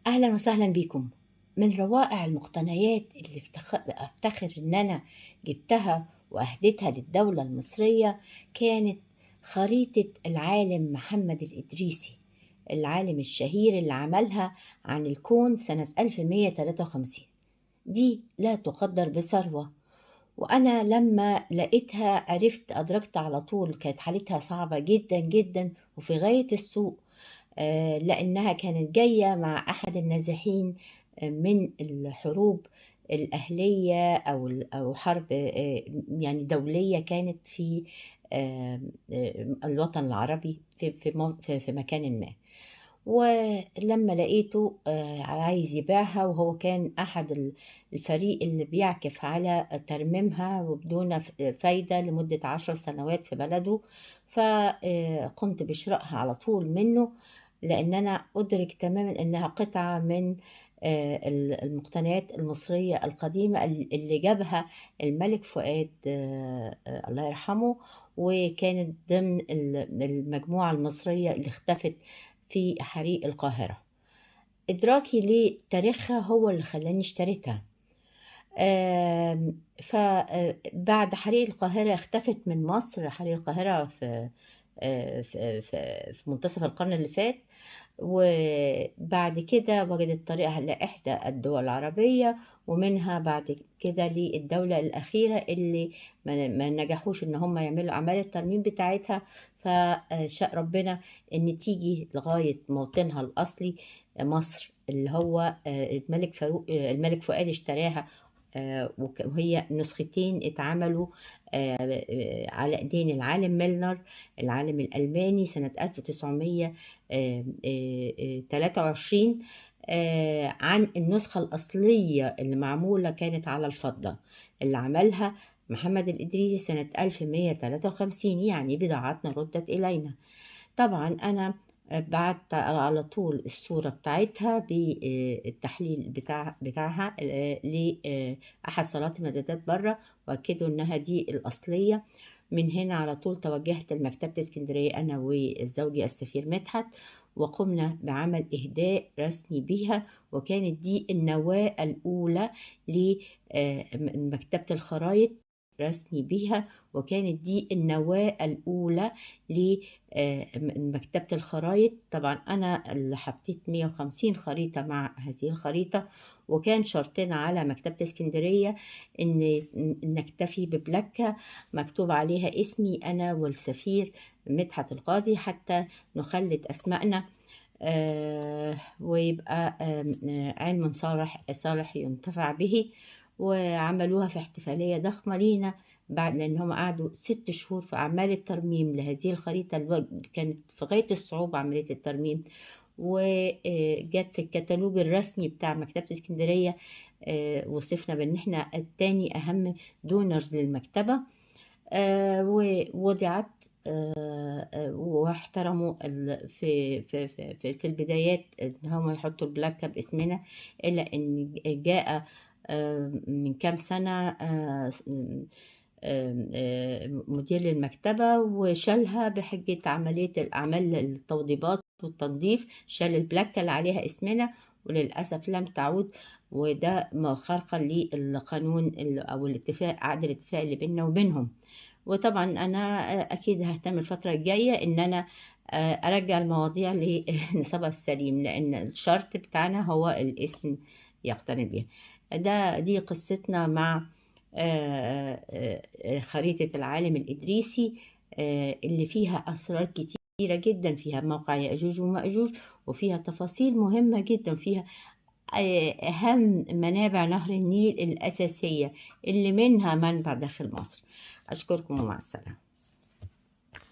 أهلا وسهلا بكم. من روائع المقتنيات اللي أفتخر إن أنا جبتها وأهديتها للدولة المصرية كانت خريطة العالم محمد الإدريسي، العالم الشهير اللي عملها عن الكون سنة 1153. دي لا تقدر بثروة، وأنا لما لقيتها أدركت على طول كانت حالتها صعبة جدا جدا وفي غاية السوء. لأنها كانت جاية مع أحد النازحين من الحروب الأهلية أو حرب يعني دولية كانت في الوطن العربي في مكان ما. ولما لقيته عايز يبيعها، وهو كان أحد الفريق اللي بيعكف على ترميمها وبدون فايدة لمدة 10 سنوات في بلده، فقمت بشرائها على طول منه، لأن أنا أدرك تماما أنها قطعة من المقتنيات المصرية القديمة اللي جابها الملك فؤاد الله يرحمه، وكانت ضمن المجموعة المصرية اللي اختفت في حريق القاهرة. إدراكي لتاريخها هو اللي خلاني اشتريتها. فبعد حريق القاهرة اختفت من مصر. حريق القاهرة في منتصف القرن اللي فات، وبعد كده وجدت طريقها لإحدى الدول العربية، ومنها بعد كده للدولة الأخيرة اللي ما نجحوش إن هم يعملوا أعمال الترميم بتاعتها، فشاء ربنا إن تيجي لغاية موطنها الأصلي مصر، اللي هو الملك فؤاد اشتراها، وهي نسختين اتعملوا على ايدين العالم ميلنر، العالم الألماني، سنة 1923، عن النسخة الأصلية اللي معمولة كانت على الفضة، اللي عملها محمد الإدريسي سنة 1153. يعني بضاعتنا ردت إلينا. طبعا أنا بعت على طول الصورة بتاعتها بالتحليل بتاعها لأحد صالات المزادات بره، وأكدوا إنها دي الأصلية. من هنا على طول توجهت لمكتبة اسكندرية أنا وزوجي السفير مدحت، وقمنا بعمل إهداء رسمي بيها، وكانت دي النواة الأولى لمكتبة الخرايط رسمي بيها، وكانت دي النواة الأولى لمكتبة الخرايط. طبعا أنا اللي حطيت 150 خريطة مع هذه الخريطة، وكان شرطنا على مكتبة اسكندرية إن نكتفي ببلاكة مكتوب عليها اسمي أنا والسفير مدحت القاضي، حتى نخلد أسمائنا ويبقى علم صالح ينتفع به. وعملوها في احتفالية ضخمة لينا بعد، لأنهم قعدوا 6 شهور في أعمال الترميم لهذه الخريطة اللي كانت في غاية الصعوبة عملية الترميم، وجت في الكتالوج الرسمي بتاع مكتبة اسكندرية. وصفنا بأن احنا التاني أهم دونرز للمكتبة، ووضعت واحترموا في البدايات ان هم يحطوا البلاكة باسمنا، الا ان جاء من كام سنة مدير للمكتبة وشالها بحجة عملية الأعمال التوضيبات والتنظيف، شال البلاكة اللي عليها اسمنا، وللأسف لم تعود، وده خرقا للقانون أو الاتفاق، عقد الاتفاق اللي بيننا وبينهم. وطبعا أنا أكيد ههتم الفترة الجاية إن أنا أرجع المواضيع لنصابها السليم، لأن الشرط بتاعنا هو الاسم يقترن بيها. دي قصتنا مع خريطة العالم الإدريسي، اللي فيها أسرار كتيرة جدا، فيها موقع يأجوج ومأجوج، وفيها تفاصيل مهمة جدا، فيها أهم منابع نهر النيل الأساسية اللي منها منبع داخل مصر. أشكركم ومع السلامة.